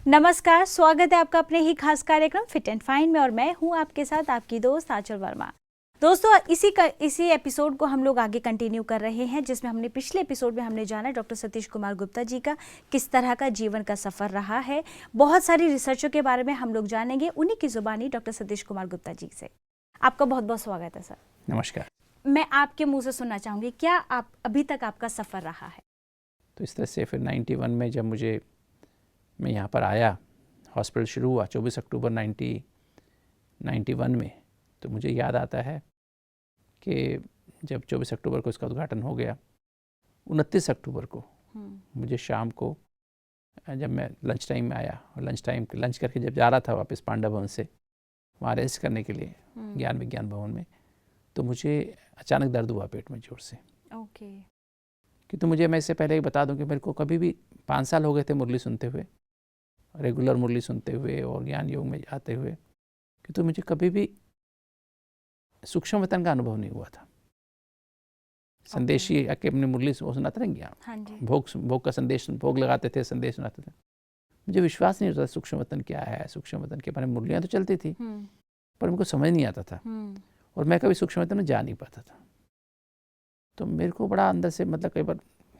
नमस्कार, स्वागत है आपका अपने ही खास कार्यक्रम फिट एंड फाइन में और मैं हूं आपके साथ आपकी दोस्त आंचल वर्मा। दोस्तों, इसी एपिसोड को हम लोग आगे कंटिन्यू कर रहे हैं, जिसमें हमने पिछले एपिसोड में हमने जाना डॉक्टर सतीश कुमार गुप्ता जी का किस तरह का जीवन का सफ़र रहा है। बहुत सारी रिसर्चों के बारे में हम लोग जानेंगे उन्हीं की जुबानी डॉक्टर सतीश कुमार गुप्ता जी से। आपका बहुत बहुत स्वागत है सर। नमस्कार। मैं आपके मुँह से सुनना चाहूँगी, क्या आप अभी तक आपका सफ़र रहा है? तो इस तरह से फिर 91 में जब मैं यहाँ पर आया, हॉस्पिटल शुरू हुआ 24 अक्टूबर 1991 में, तो मुझे याद आता है कि जब 24 अक्टूबर को इसका उद्घाटन हो गया, 29 अक्टूबर को मुझे शाम को जब मैं लंच टाइम में आया और लंच करके जब जा रहा था वापस पांडा भवन से वहाँ रेस्ट करने के लिए ज्ञान विज्ञान भवन में, तो मुझे अचानक दर्द हुआ पेट में ज़ोर से। कि तो मुझे, मैं इससे पहले ही बता दूं कि मेरे को कभी भी 5 साल हो गए थे मुरली सुनते हुए, रेगुलर मुरली सुनते हुए और ज्ञान योग में आते हुए, कि तो मुझे कभी भी सूक्ष्म वतन का अनुभव नहीं हुआ था। संदेशी आके अपनी मुरली सुनाते ना ज्ञान, भोग का संदेश, भोग लगाते थे, संदेश सुनाते थे। मुझे विश्वास नहीं होता सूक्ष्म वतन क्या है। सूक्ष्म वतन के बारे में मुरलियाँ तो चलती थी पर मुझको समझ नहीं आता था और मैं कभी सूक्ष्म वतन में जा नहीं पाता था। तो मेरे को बड़ा अंदर से मतलब कई बार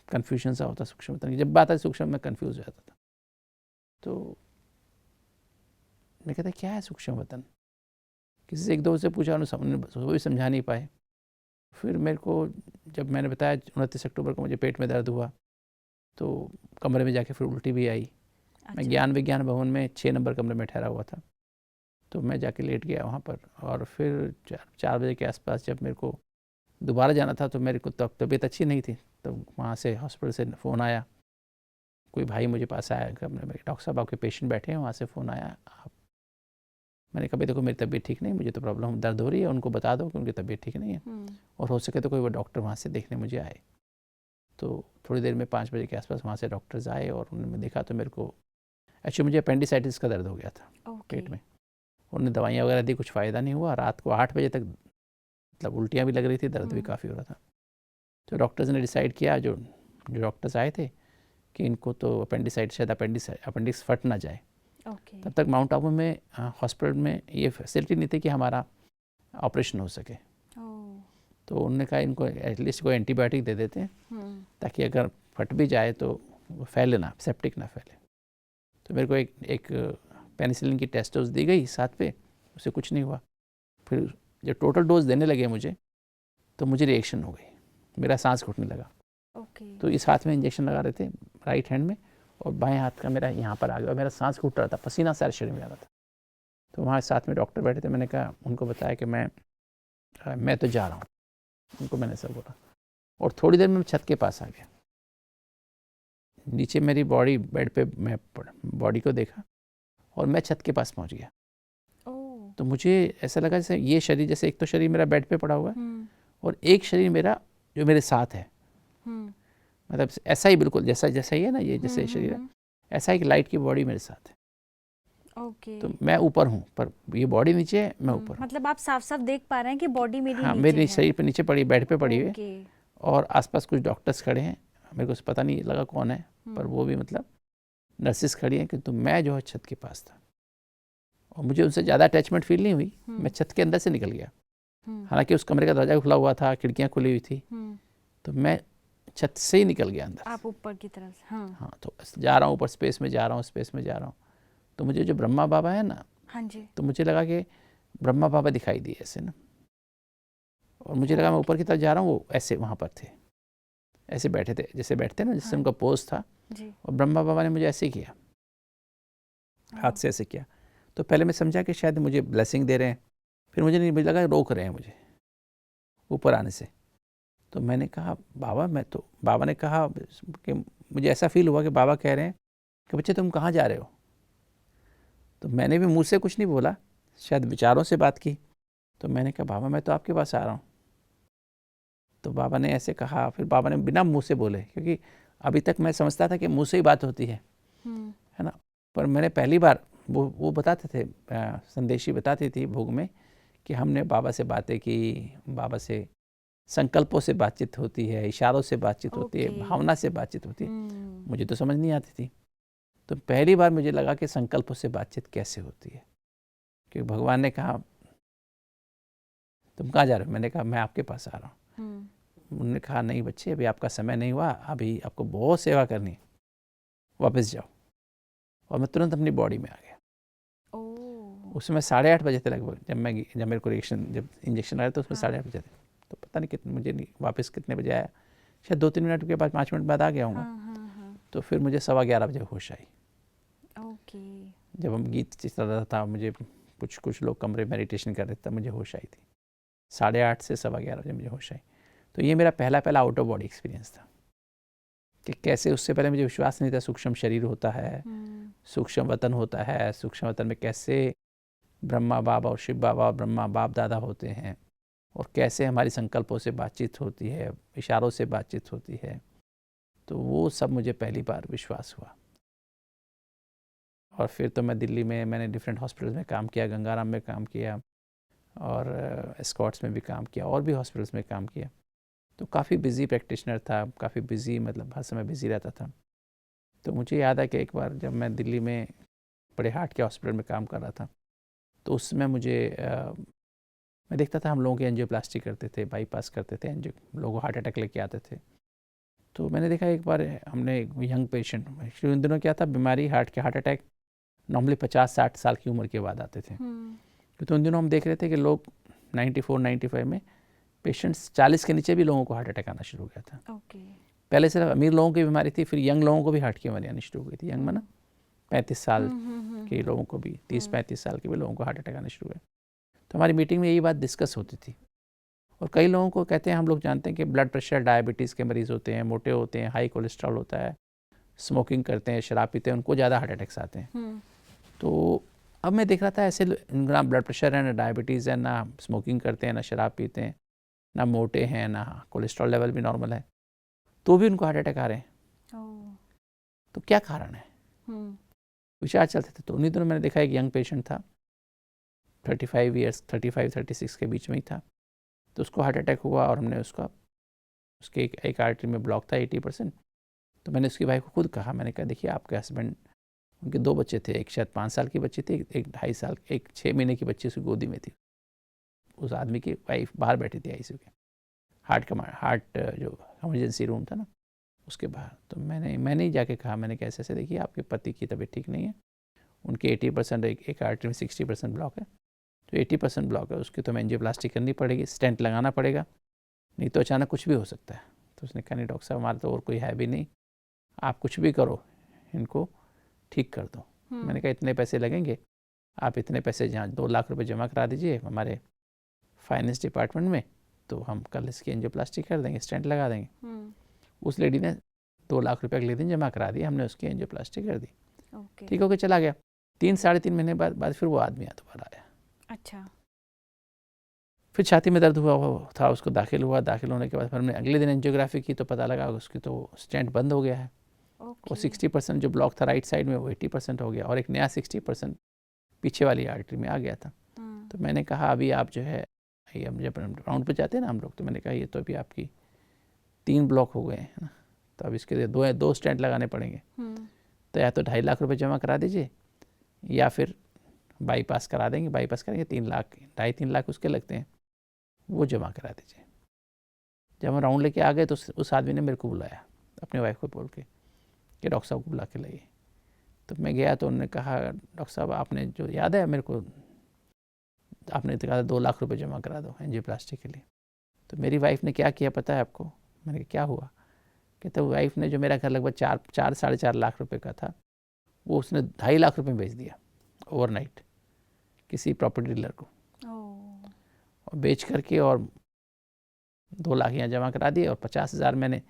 कन्फ्यूजन सा होता सूक्ष्म वतन की। जब बात है सूक्ष्म में कन्फ्यूज हो जाता था। तो मैं कहता क्या है सूक्ष्म वतन, किसी से एक दो से पूछा, उन्होंने वो भी समझा नहीं पाए। फिर मेरे को जब मैंने बताया 29 अक्टूबर को मुझे पेट में दर्द हुआ, तो कमरे में जाके फिर उल्टी भी आई। अच्छा। मैं ज्ञान विज्ञान भवन में 6 नंबर कमरे में ठहरा हुआ था, तो मैं जाके लेट गया वहाँ पर। और फिर 4 बजे के आसपास जब मेरे को दोबारा जाना था, तो मेरे को तबीयत अच्छी नहीं थी, तो वहाँ से हॉस्पिटल से फ़ोन आया, कोई भाई मुझे पास आया, डॉक्टर साहब आपके पेशेंट बैठे हैं। वहाँ से फ़ोन आया, आप, मैंने कहा देखो मेरी तबीयत ठीक नहीं, मुझे तो प्रॉब्लम दर्द हो रही है, उनको बता दो कि उनकी तबीयत ठीक नहीं है और हो सके तो कोई वो डॉक्टर वहाँ से देखने मुझे आए। तो थोड़ी देर में 5 बजे के आसपास वहाँ से डॉक्टर्स आए और उन्होंने देखा तो मेरे को एक्चुअली मुझे अपेंडिसाइटिस का दर्द हो गया था पेट में। उन्होंने दवाइयाँ वगैरह दी, कुछ फ़ायदा नहीं हुआ। रात को 8 बजे तक मतलब उल्टियाँ भी लग रही थी, दर्द भी काफ़ी हो रहा था। तो डॉक्टर्स ने डिसाइड किया, जो डॉक्टर्स आए थे, कि इनको तो अपेंडिक्स फट ना जाए। तब तक माउंट आबू में हॉस्पिटल में ये फैसिलिटी नहीं थी कि हमारा ऑपरेशन हो सके। तो उन्होंने कहा इनको एटलीस्ट कोई एंटीबायोटिक दे देते हैं ताकि अगर फट भी जाए तो फैले ना, सेप्टिक ना फैले। तो मेरे को एक पेनिसिलिन की टेस्ट डोज दी गई साथ पे, उससे कुछ नहीं हुआ। फिर जब टोटल डोज देने लगे मुझे, तो मुझे रिएक्शन हो गई, मेरा सांस घुटने लगा। तो इस हाथ में इंजेक्शन लगा रहे थे राइट हैंड में, और बाएं हाथ का मेरा यहाँ पर आ गया और मेरा सांस घुट रहा था, पसीना सारे शरीर में आ रहा था। तो वहाँ साथ में डॉक्टर बैठे थे, मैंने कहा, उनको बताया कि मैं तो जा रहा हूँ, उनको मैंने सब बोला। और थोड़ी देर में मैं छत के पास आ गया, नीचे मेरी बॉडी बेड पे, मैं बॉडी को देखा और मैं छत के पास पहुँच गया। तो मुझे ऐसा लगा जैसे ये शरीर, जैसे एक तो शरीर मेरा बेड पे पड़ा हुआ है और एक शरीर मेरा जो मेरे साथ है, मतलब ऐसा ही बिल्कुल जैसा ही है ना, ये जैसे शरीर है, ऐसा एक लाइट की बॉडी मेरे साथ है। तो मैं ऊपर हूँ पर ये बॉडी नीचे है, मैं ऊपर। मतलब आप साफ साफ देख पा रहे हैं कि बॉडी मेरी हाँ, नीचे मेरी है। शरीर पे नीचे पड़ी, बेड पे पड़ी हुई है और आसपास कुछ डॉक्टर्स खड़े हैं, मेरे को पता नहीं लगा कौन है, पर वो भी मतलब नर्सिस खड़ी हैं। किंतु मैं जो है छत के पास था और मुझे उनसे ज़्यादा अटैचमेंट फील नहीं हुई। मैं छत के अंदर से निकल गया, हालांकि उस कमरे का दरवाजा खुला हुआ था, खिड़कियाँ खुली हुई थी, तो मैं छत से ही निकल गया अंदर। आप ऊपर की तरफ? हाँ, तो जा रहा हूँ ऊपर, स्पेस में जा रहा हूँ। तो मुझे जो ब्रह्मा बाबा है ना, हाँ जी, तो मुझे लगा कि ब्रह्मा बाबा दिखाई दिए ऐसे ना, और मुझे लगा मैं ऊपर की तरफ जा रहा हूँ, वो ऐसे वहाँ पर थे, ऐसे बैठे थे जैसे बैठते ना, जिससे उनका पोज था जी। और ब्रह्मा बाबा ने मुझे ऐसे किया, हाथ से ऐसे किया। तो पहले मैं समझा कि शायद मुझे ब्लेसिंग दे रहे हैं, फिर मुझे लगा रोक रहे हैं मुझे ऊपर आने से। तो मैंने कहा बाबा, बाबा ने कहा कि मुझे ऐसा फील हुआ कि बाबा कह रहे हैं कि बच्चे तुम कहाँ जा रहे हो। तो मैंने भी मुंह से कुछ नहीं बोला, शायद विचारों से बात की। तो मैंने कहा बाबा मैं तो आपके पास आ रहा हूँ। तो बाबा ने ऐसे कहा, फिर बाबा ने बिना मुंह से बोले, क्योंकि अभी तक मैं समझता था कि मुंह से ही बात होती है ना, पर मैंने पहली बार वो बताते थे, संदेशी बताती थी भोग में, कि हमने बाबा से बातें की, बाबा से संकल्पों से बातचीत होती है, इशारों से बातचीत होती है, भावना से बातचीत होती है। मुझे तो समझ नहीं आती थी। तो पहली बार मुझे लगा कि संकल्पों से बातचीत कैसे होती है। क्योंकि भगवान ने कहा तुम कहाँ जा रहे हो, मैंने कहा मैं आपके पास आ रहा हूँ। उन्होंने कहा नहीं बच्चे, अभी आपका समय नहीं हुआ, अभी आपको बहुत सेवा करनी है, वापस जाओ। और मैं तुरंत अपनी बॉडी में आ गया। उसमें 8:30 बजे थे लगभग, जब मेरे को जब इंजेक्शन आया तो उसमें 8:30 बजे थे। तो पता नहीं कितने, मुझे नहीं वापस कितने बजे आया, शायद 2-3 मिनट के बाद, 5 मिनट बाद आ गया हूँ। तो फिर मुझे 11:15 बजे होश आई। जब हम गीत चल रहा था, मुझे कुछ लोग कमरे मेडिटेशन कर रहे थे, तब मुझे होश आई थी। 8:30 से 11:15 बजे मुझे होश आई। तो ये मेरा पहला आउट ऑफ बॉडी एक्सपीरियंस था कि कैसे, उससे पहले मुझे विश्वास नहीं था सूक्ष्म शरीर होता है, सूक्ष्म वतन होता है, सूक्ष्म वतन में कैसे ब्रह्मा बाबा और शिव बाबा और ब्रह्मा बाप दादा होते हैं, और कैसे हमारी संकल्पों से बातचीत होती है, इशारों से बातचीत होती है। तो वो सब मुझे पहली बार विश्वास हुआ। और फिर तो मैं दिल्ली में, मैंने डिफरेंट हॉस्पिटल्स में काम किया, गंगाराम में काम किया और स्कॉट्स में भी काम किया, और भी हॉस्पिटल्स में काम किया। तो काफ़ी बिजी प्रैक्टिशनर था, काफ़ी बिजी, मतलब हर समय बिजी रहता था। तो मुझे याद है कि एक बार जब मैं दिल्ली में बड़े हार्ट के हॉस्पिटल में काम कर रहा था, तो उसमें मैं देखता था हम लोगों की एंजियोप्लास्टी करते थे, बाईपास करते थे, लोगों को हार्ट अटैक लेके आते थे। तो मैंने देखा एक बार हमने यंग पेशेंट, एक्चुअली उन दिनों क्या था, बीमारी हार्ट अटैक नॉर्मली 50-60 साल की उम्र के बाद आते थे। तो उन दिनों हम देख रहे थे कि लोग 94-95 में पेशेंट्स 40 के नीचे भी लोगों को हार्ट अटैक आना शुरू हो गया था। पहले सिर्फ अमीर लोगों की बीमारी थी, फिर यंग लोगों को भी हार्ट की बीमारी आनी शुरू हो गई थी। यंग में ना 35 साल के लोगों को भी, 30-35 साल के भी लोगों को हार्ट अटैक आने शुरू हुए। तो हमारी मीटिंग में यही बात डिस्कस होती थी। और कई लोगों को कहते हैं, हम लोग जानते हैं कि ब्लड प्रेशर, डायबिटीज़ के मरीज़ होते हैं, मोटे होते हैं, हाई कोलेस्ट्रॉल होता है, स्मोकिंग करते हैं, शराब पीते हैं, उनको ज़्यादा हार्ट अटैक्स आते हैं। तो अब मैं देख रहा था ऐसे ना ब्लड प्रेशर है, ना डायबिटीज़ है, ना स्मोकिंग करते हैं, ना शराब पीते हैं, ना मोटे हैं, ना कोलेस्ट्रॉल लेवल भी नॉर्मल है, तो भी उनको हार्ट अटैक आ रहे हैं। तो क्या कारण है? विचार चलते थे। तो उन्हीं दिनों मैंने देखा एक यंग पेशेंट था, 35 ईयर्स, 35-36 के बीच में ही था। तो उसको हार्ट अटैक हुआ और हमने उसके एक आर्टरी में ब्लॉक था 80%। तो मैंने उसकी वाइफ को खुद कहा, मैंने कहा देखिए आपके हस्बैंड, उनके 2 बच्चे थे, एक शायद 5 साल की बच्ची थी, एक 2.5 साल, एक 6 महीने की बच्ची उसकी गोदी में थी। उस आदमी की वाइफ बाहर बैठी थी आईसीयू के, हार्ट जो इमरजेंसी रूम था ना, उसके बाहर। तो मैंने ही जाके कहा, मैंने कैसे ऐसे देखिए आपके पति की तबीयत ठीक नहीं है, उनके 80%, एक आर्टरी में 60% ब्लॉक है, तो 80% ब्लॉक है, उसकी तो एंजियोप्लास्टी करनी पड़ेगी, स्टेंट लगाना पड़ेगा, नहीं तो अचानक कुछ भी हो सकता है। तो उसने कहा नहीं डॉक्टर साहब, हमारा तो और कोई है भी नहीं, आप कुछ भी करो, इनको ठीक कर दो। मैंने कहा इतने पैसे लगेंगे, आप इतने पैसे जहाँ 2 लाख रुपए जमा करा दीजिए हमारे फाइनेंस डिपार्टमेंट में, तो हम कल इसकी एंजियोप्लास्टी कर देंगे, स्टेंट लगा देंगे। उस लेडी ने 2 लाख रुपये अगले दिन जमा करा दिए, हमने उसकी एंजियोप्लास्टी कर दी। ठीक हो के चला गया। 3-3.5 महीने बाद फिर वो आदमी दोबारा आया। अच्छा। फिर छाती में दर्द हुआ था, उसको दाखिल होने के बाद फिर हमने अगले दिन एंजियोग्राफी की, तो पता लगा उसकी तो स्टेंट बंद हो गया है। और 60% जो ब्लॉक था राइट साइड में, वो 80% हो गया, और एक नया 60% पीछे वाली आर्टरी में आ गया था। तो मैंने कहा अभी आप जो है, हम जब राउंड पे जाते हैं ना हम लोग, तो मैंने कहा ये तो अभी आपकी 3 ब्लॉक हो गए हैं ना, तो अब इसके लिए 2 स्टेंट लगाने पड़ेंगे। तो या तो 2.5 लाख रुपए जमा करा दीजिए, या फिर बाईपास करा देंगे, बाईपास करेंगे 3 लाख, 2.5-3 लाख उसके लगते हैं, वो जमा करा दीजिए। जब हम राउंड लेके आ गए तो उस आदमी ने मेरे को बुलाया, अपनी वाइफ को बोल के कि डॉक्टर साहब को बुला के लाइए। तो मैं गया तो उन्होंने कहा डॉक्टर साहब आपने जो याद है मेरे को, आपने तो कहा 2 लाख रुपए जमा करा दो एंजियोप्लास्टी के लिए। तो मेरी वाइफ ने क्या किया पता है आपको? मैंने कहा क्या हुआ? कहते वाइफ ने जो मेरा घर लगभग 4-4.5 लाख रुपए का था, वो उसने 2.5 लाख रुपए बेच दिया ओवरनाइट किसी प्रॉपर्टी डीलर को, और बेच करके और 2 लाख यहाँ जमा करा दिए, और 50,000 मैंने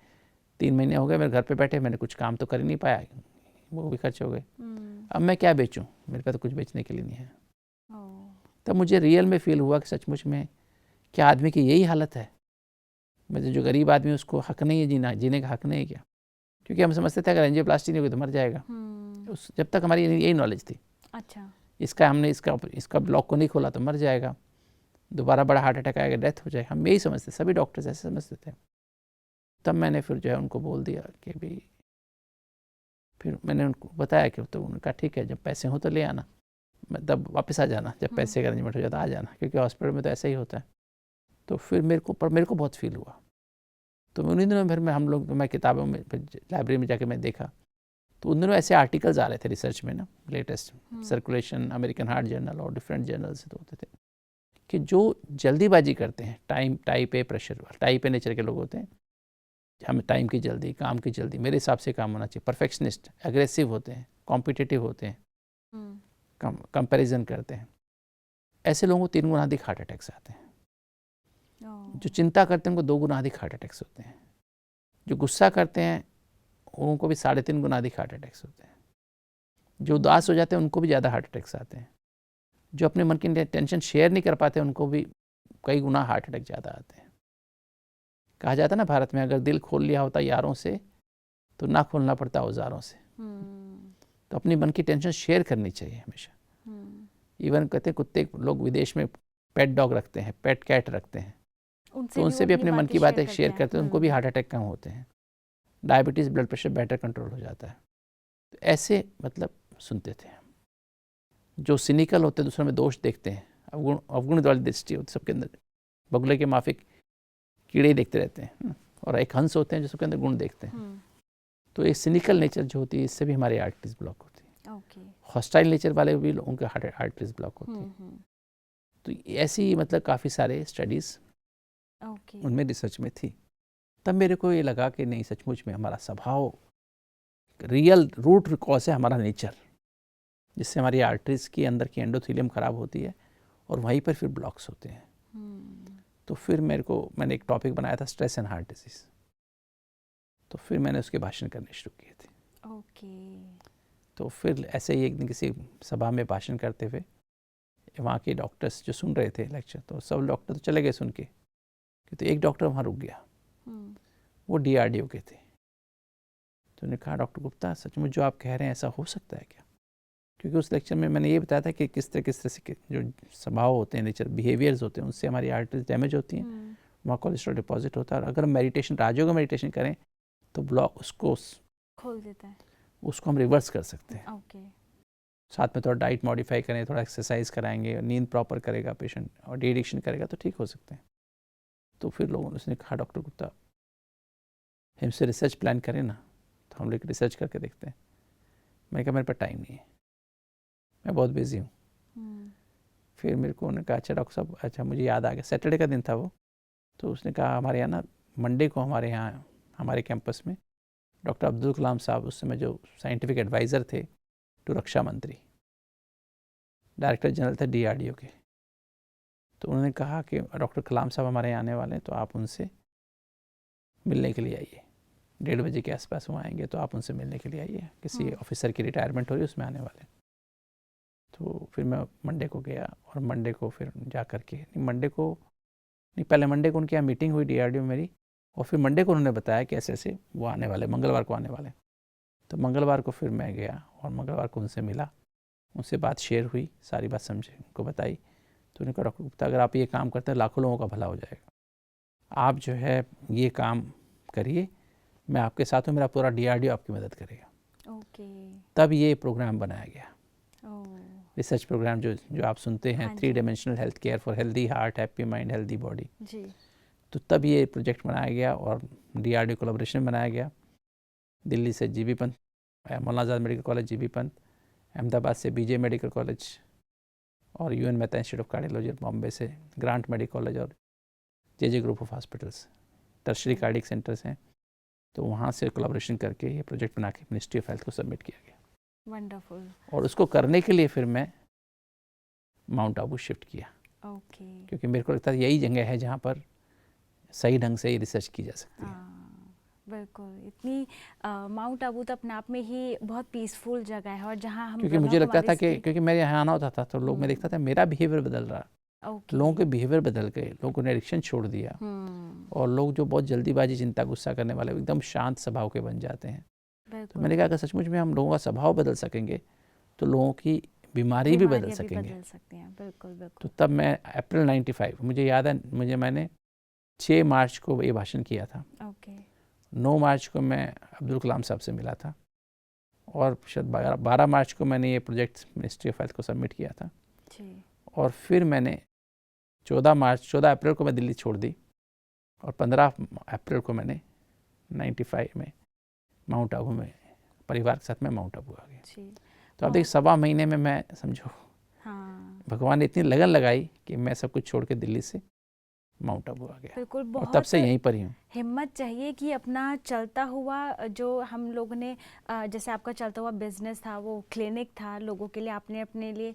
3 महीने हो गए मेरे घर पे बैठे, मैंने कुछ काम तो कर ही नहीं पाया, वो भी खर्च हो गए। अब मैं क्या बेचूं, मेरे पास तो कुछ बेचने के लिए नहीं है। तब मुझे रियल में फील हुआ कि सचमुच में क्या आदमी की यही हालत है? मतलब जो गरीब आदमी उसको हक नहीं है जीने का हक नहीं है क्या? क्योंकि हम समझते थे अगर एंजियोप्लास्टी नहीं होगी तो मर जाएगा। जब तक हमारी यही नॉलेज थी। अच्छा। हमने इसका ब्लॉक को नहीं खोला तो मर जाएगा, दोबारा बड़ा हार्ट अटैक आएगा, डेथ हो जाएगा, हम यही समझते, सभी डॉक्टर्स ऐसे समझते थे। तब मैंने फिर जो है उनको बोल दिया कि भाई फिर मैंने उनको बताया कि तो उन्होंने कहा ठीक है, जब पैसे हो तो ले आना, मैं तब वापस आ जाना, जब पैसे का अरेंजमेंट हो जाता आ जाना, क्योंकि हॉस्पिटल में तो ऐसा ही होता है। तो फिर मेरे को बहुत फील हुआ। तो उन्हीं दिनों फिर हम लोग, मैं किताबों में, लाइब्रेरी में जाके मैं देखा, तो उन दिनों ऐसे आर्टिकल्स आ रहे थे रिसर्च में ना, latest circulation, American heart journal और डिफरेंट जर्नल्स तो होते थे, कि जो जल्दीबाजी करते हैं, type A pressure, type A nature के लोग होते हैं, हमें टाइम की जल्दी, काम की जल्दी, मेरे हिसाब से काम होना चाहिए, परफेक्शनिस्ट, एग्रेसिव होते हैं, कॉम्पिटिटिव होते हैं, कंपैरिजन करते हैं, ऐसे लोगों को 3 गुना अधिक हार्ट अटैक्स आते हैं। जो चिंता करते हैं उनको 2 गुना अधिक हार्ट अटैक्स होते हैं। जो गुस्सा करते हैं उनको भी 3.5 गुना अधिक हार्ट अटैक्स होते हैं। जो उदास हो जाते हैं उनको भी ज़्यादा हार्ट अटैक्स आते हैं। जो अपने मन की टेंशन शेयर नहीं कर पाते उनको भी कई गुना हार्ट अटैक ज़्यादा आते हैं। कहा जाता है ना भारत में, अगर दिल खोल लिया होता यारों से तो ना खोलना पड़ता औजारों से। तो अपनी मन की टेंशन शेयर करनी चाहिए हमेशा। इवन कहते हैं कुत्ते, लोग विदेश में पेट डॉग रखते हैं, पेट कैट रखते हैं, तो उनसे भी अपने मन की बातें शेयर करते हैं, उनको भी हार्ट अटैक कम होते हैं, diabetes, blood pressure better control हो जाता है। तो ऐसे मतलब सुनते थे। जो सिनिकल होते हैं, दूसरों में दोष देखते हैं, अवगुण वाली दृष्टि होती है सबके अंदर, बगुले के माफिक कीड़े ही देखते रहते हैं, और एक हंस होते हैं जो सबके अंदर गुण देखते हैं। तो एक सिनिकल नेचर जो होती है, इससे भी हमारी आर्टरीज ब्लॉक होती है। हॉस्टाइल नेचर वाले भी उनके आर्टरीज ब्लॉक होती है। तो ऐसी मतलब काफ़ी सारे स्टडीज़ उनमें रिसर्च में थी। तब मेरे को ये लगा कि नहीं, सचमुच में हमारा स्वभाव, रियल रूट कॉज है हमारा नेचर, जिससे हमारी आर्टरीज के अंदर की एंडोथेलियम खराब होती है और वहीं पर फिर ब्लॉक्स होते हैं। तो फिर मैंने एक टॉपिक बनाया था, स्ट्रेस एंड हार्ट डिजीज। तो फिर मैंने उसके भाषण करने शुरू किए थे। तो फिर ऐसे ही एक दिन किसी सभा में भाषण करते हुए वहाँ के डॉक्टर्स जो सुन रहे थे लेक्चर, तो सब डॉक्टर तो चले गए सुन के, तो एक डॉक्टर वहाँ रुक गया। वो DRDO के थे। तो उन्होंने कहा, डॉक्टर गुप्ता, सचमुच जो आप कह रहे हैं ऐसा हो सकता है क्या? क्योंकि उस लेक्चर में मैंने ये बताया था कि किस तरह से जो स्वभाव होते हैं, नेचर बिहेवियर्स होते हैं, उनसे हमारी आर्टरीज डैमेज होती हैं, वहाँ कोलेस्ट्रॉल डिपॉजिट होता है, और अगर हम मेडिटेशन, राजयोग मेडिटेशन करें तो ब्लॉक उसको खोल देता है, उसको हम रिवर्स कर सकते हैं। साथ में थोड़ा डाइट मॉडिफाई करें, थोड़ा एक्सरसाइज कराएंगे, नींद प्रॉपर करेगा पेशेंट, और डी एडिक्शन करेगा तो ठीक हो सकते हैं। तो फिर लोगों ने उसने कहा, डॉक्टर गुप्ता, हमसे रिसर्च प्लान करें ना, तो हम लोग रिसर्च करके देखते हैं। मैं कहा, मेरे पास टाइम नहीं है, मैं बहुत बिजी हूँ। फिर मेरे को उन्होंने कहा, अच्छा डॉक्टर साहब, अच्छा मुझे याद आ गया, सैटरडे का दिन था वो। तो उसने कहा, हमारे यहाँ ना मंडे को हमारे यहाँ हमारे कैंपस में डॉक्टर अब्दुल कलाम साहब, उस समय जो साइंटिफिक एडवाइज़र थे टू रक्षा मंत्री, डायरेक्टर जनरल थे DRDO के, तो उन्होंने कहा कि डॉक्टर कलाम साहब हमारे यहाँ आने वाले हैं, तो आप उनसे मिलने के लिए आइए, 1:30 बजे के आसपास वो आएंगे, तो आप उनसे मिलने के लिए आइए, किसी ऑफिसर की रिटायरमेंट हो रही है, उसमें आने वाले। तो फिर मैं मंडे को गया, और मंडे को फिर जा कर के पहले मंडे को उनके यहाँ मीटिंग हुई DRDO में मेरी, और फिर मंडे को उन्होंने बताया कि ऐसे ऐसे वो आने वाले, मंगलवार को आने वाले। तो मंगलवार को फिर मैं गया, और मंगलवार को उनसे मिला, उनसे बात शेयर हुई, सारी बात समझे, उनको बताई। तो उन्होंने कहा, डॉक्टर गुप्ता, अगर आप ये काम करते हैं लाखों लोगों का भला हो जाएगा, आप जो है ये काम करिए, मैं आपके साथ हूँ, मेरा पूरा DRDO आपकी मदद करेगा। तब ये प्रोग्राम बनाया गया, रिसर्च प्रोग्राम जो आप सुनते हैं, 3 dimensional health care for healthy heart, happy mind, healthy body. तो तब ये प्रोजेक्ट बनाया गया, और DRDO कोलैबोरेशन बनाया गया। दिल्ली से GB Pant, Maulana Azad medical college GB Pant, Ahmedabad से BJ मेडिकल कॉलेज, और UN Mehta institute of cardiology, Bombay से ग्रांट मेडिकल कॉलेज, और JJ group of hospitals, tertiary cardiac centres हैं। तो वहाँ से कोलैबोरेशन करके ये प्रोजेक्ट बना के मिनिस्ट्री ऑफ हेल्थ को सबमिट किया गया। वंडरफुल। और उसको करने के लिए फिर मैं माउंट आबू शिफ्ट किया, क्योंकि मेरे को लगता है यही जगह है जहाँ पर सही ढंग से ही रिसर्च की जा सकती है। बिल्कुल, इतनी माउंट आबू तो अपने आप में ही बहुत पीसफुल जगह है, और जहाँ हम, क्योंकि मुझे लगता था कि क्योंकि मेरे यहाँ आना होता था तो लोग, मैं देखता था मेरा बिहेवियर बदल रहा, लोगों के बिहेवियर बदल गए, लोगों ने एडिक्शन छोड़ दिया, और लोग जो बहुत जल्दीबाजी, चिंता, गुस्सा करने वाले, एकदम शांत स्वभाव के बन जाते हैं। तो मैंने कहा, अगर सचमुच में हम लोगों का स्वभाव बदल सकेंगे तो लोगों की बीमारी भी बदल सकेंगे। बिल्कुल। तो तब मैं अप्रैल 95, मुझे याद है, मैंने 6 मार्च को ये भाषण किया था। 9 मार्च को मैं अब्दुल कलाम साहब से मिला था, और शायद 12 मार्च को मैंने ये प्रोजेक्ट मिनिस्ट्री ऑफ हेल्थ को सबमिट किया था और फिर मैंने 14 अप्रैल को मैं दिल्ली छोड़ दी और 15 अप्रैल को मैंने 95 में माउंट आबू में परिवार के साथ में माउंट आबू आ गया। तो आप देखिए 1.25 महीने में मैं समझो भगवान ने इतनी लगन लगाई कि मैं सब कुछ छोड़ के दिल्ली से माउंट आबू आ गया। बिल्कुल, और तब से यहीं पर ही हूँ। हिम्मत चाहिए कि अपना चलता हुआ जो हम लोगों ने जैसे आपका चलता हुआ बिजनेस था, वो क्लिनिक था, लोगों के लिए आपने अपने लिए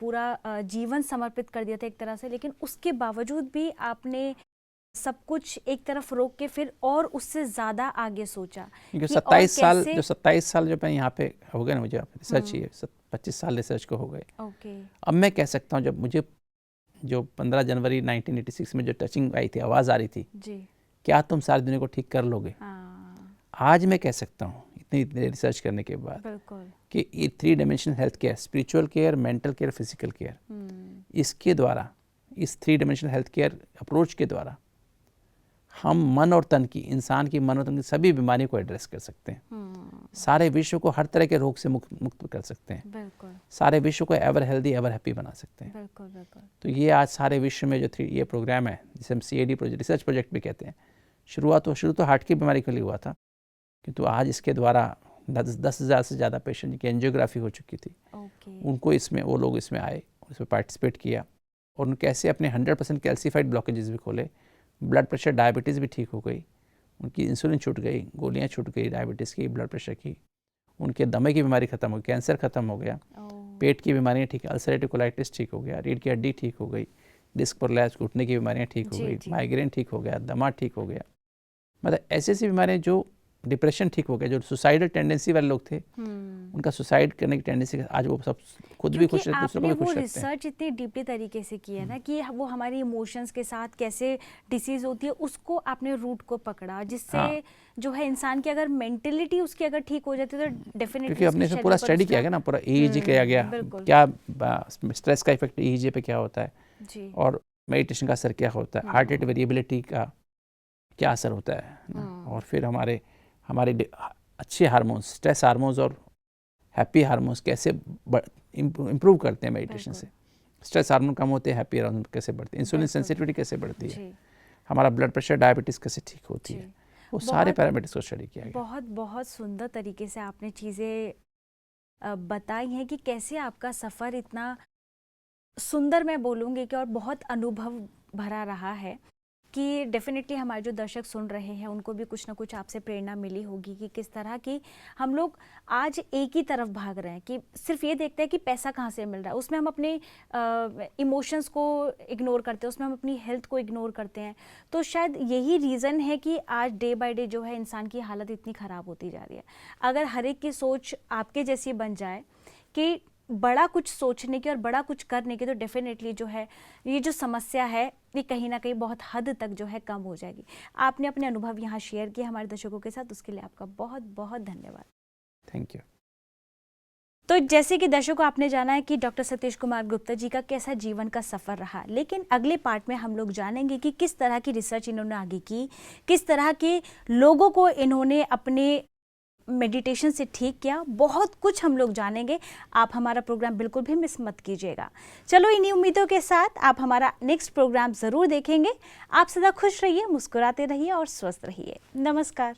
पूरा जीवन समर्पित कर दिया था एक तरह से, लेकिन उसके बावजूद भी आपने सब कुछ एक तरफ रोक के फिर और उससे ज़्यादा आगे सोचा। कि 27 साल जो मैं यहाँ पे हो गए ना, मुझे रिसर्च ही 25 साल रिसर्च को हो गए। अब मैं कह सकता हूँ, जब मुझे जो 15 जनवरी 1986 में जो टचिंग आई थी, आवाज़ आ रही थी जी, क्या तुम सारी दुनिया को ठीक कर लोगे, आज मैं कह सकता हूँ इतनी रिसर्च करने के बाद कि ये 3 dimensional health care, spiritual care, mental care, physical care, इसके द्वारा, इस 3 डायमेंशनल हेल्थ केयर अप्रोच के द्वारा हम मन और तन की, इंसान की मन और तन की सभी बीमारियों को एड्रेस कर सकते हैं। सारे विश्व को हर तरह के रोग से मुक्त कर सकते हैं। बिल्कुल। सारे विश्व को एवर हेल्दी, एवर हैप्पी बना सकते हैं। बिल्कुल, बिल्कुल। तो ये आज सारे विश्व में जो ये प्रोग्राम है, जिसे हम CAD प्रोजेक्ट, रिसर्च प्रोजेक्ट भी कहते हैं, शुरू तो हार्ट की बीमारी के लिए हुआ था, किंतु आज इसके द्वारा 10,000 से ज़्यादा पेशेंट की एंजियोग्राफी हो चुकी थी, उनको इसमें, वो लोग इसमें आए, इसमें पार्टिसिपेट किया और उन्होंने कैसे अपने 100% कैल्सीफाइड ब्लॉकेजेस भी खोले, ब्लड प्रेशर, डायबिटीज़ भी ठीक हो गई, उनकी इंसुलिन छूट गई, गोलियां छूट गई डायबिटीज़ की, ब्लड प्रेशर की, उनके दमे की बीमारी खत्म हो गई, कैंसर खत्म हो गया, पेट की बीमारियां ठीक, अल्सरेटिव कोलाइटिस ठीक हो गया, रीढ़ की हड्डी ठीक हो गई, डिस्क प्रोलैप्स, घुटने की बीमारियां ठीक हो गई, माइग्रेन ठीक हो गया, दमा ठीक हो गया। मतलब ऐसी ऐसी बीमारियां, जो डिप्रेशन ठीक हो गया, जो सुसाइडल टेंडेंसी वाले लोग थे, उनका सुसाइड करने की टेंडेंसी, आज वो सब खुद भी खुश रहते हैं, दूसरों को भी खुश रखते हैं। रिसर्च इतनी डीपली तरीके से की है ना, कि वो हमारी इमोशंस के साथ कैसे डिसीज होती है, उसको आपने रूट को पकड़ा, जिससे जो है इंसान की अगर मेंटलिटी उसकी अगर ठीक हो जाती है तो डेफिनेटली, क्योंकि हमने पूरा स्टडी किया गया ना, पूरा EEG किया गया, क्या स्ट्रेस का इफेक्ट EEG पे क्या होता है, और मेडिटेशन का असर क्या होता है, हार्ट रेट वेरिएबिलिटी का क्या असर होता है, और फिर हमारे अच्छे हार्मोन्स, स्ट्रेस हार्मोन्स और हैप्पी हार्मोन्स कैसे इम्प्रूव करते हैं मेडिटेशन से, स्ट्रेस हार्मोन कम होते हैं, हैप्पी हार्मोन कैसे बढ़ते हैं, इंसुलिन सेंसिटिविटी कैसे बढ़ती है, हमारा ब्लड प्रेशर, डायबिटीज़ कैसे ठीक होती है, वो सारे पैरामीटर्स को स्टडी किया गया। बहुत बहुत सुंदर तरीके से आपने चीज़ें बताई हैं कि कैसे आपका सफ़र इतना सुंदर, मैं बोलूँगी कि, और बहुत अनुभव भरा रहा है, कि डेफिनेटली हमारे जो दर्शक सुन रहे हैं उनको भी कुछ ना कुछ आपसे प्रेरणा मिली होगी कि किस तरह की हम लोग आज एक ही तरफ भाग रहे हैं, कि सिर्फ ये देखते हैं कि पैसा कहाँ से मिल रहा है, उसमें हम अपने इमोशंस को इग्नोर करते हैं, उसमें हम अपनी हेल्थ को इग्नोर करते हैं। तो शायद यही रीज़न है कि आज डे बाय डे जो है इंसान की हालत इतनी ख़राब होती जा रही है। अगर हर एक की सोच आपके जैसी बन जाए कि बड़ा कुछ सोचने की और बड़ा कुछ करने की, तो डेफिनेटली जो है ये जो समस्या है ये कहीं ना कहीं बहुत हद तक जो है कम हो जाएगी। आपने अपने अनुभव यहाँ शेयर किए हमारे दर्शकों के साथ, उसके लिए आपका बहुत बहुत धन्यवाद। Thank you. तो जैसे कि दर्शकों, आपने जाना है कि डॉक्टर सतीश कुमार गुप्ता जी का कैसा जीवन का सफ़र रहा, लेकिन अगले पार्ट में हम लोग जानेंगे कि किस तरह की रिसर्च इन्होंने आगे की, किस तरह के लोगों को इन्होंने अपने मेडिटेशन से ठीक किया। बहुत कुछ हम लोग जानेंगे। आप हमारा प्रोग्राम बिल्कुल भी मिस मत कीजिएगा। चलो, इन्हीं उम्मीदों के साथ आप हमारा नेक्स्ट प्रोग्राम ज़रूर देखेंगे। आप सदा खुश रहिए, मुस्कुराते रहिए और स्वस्थ रहिए। नमस्कार।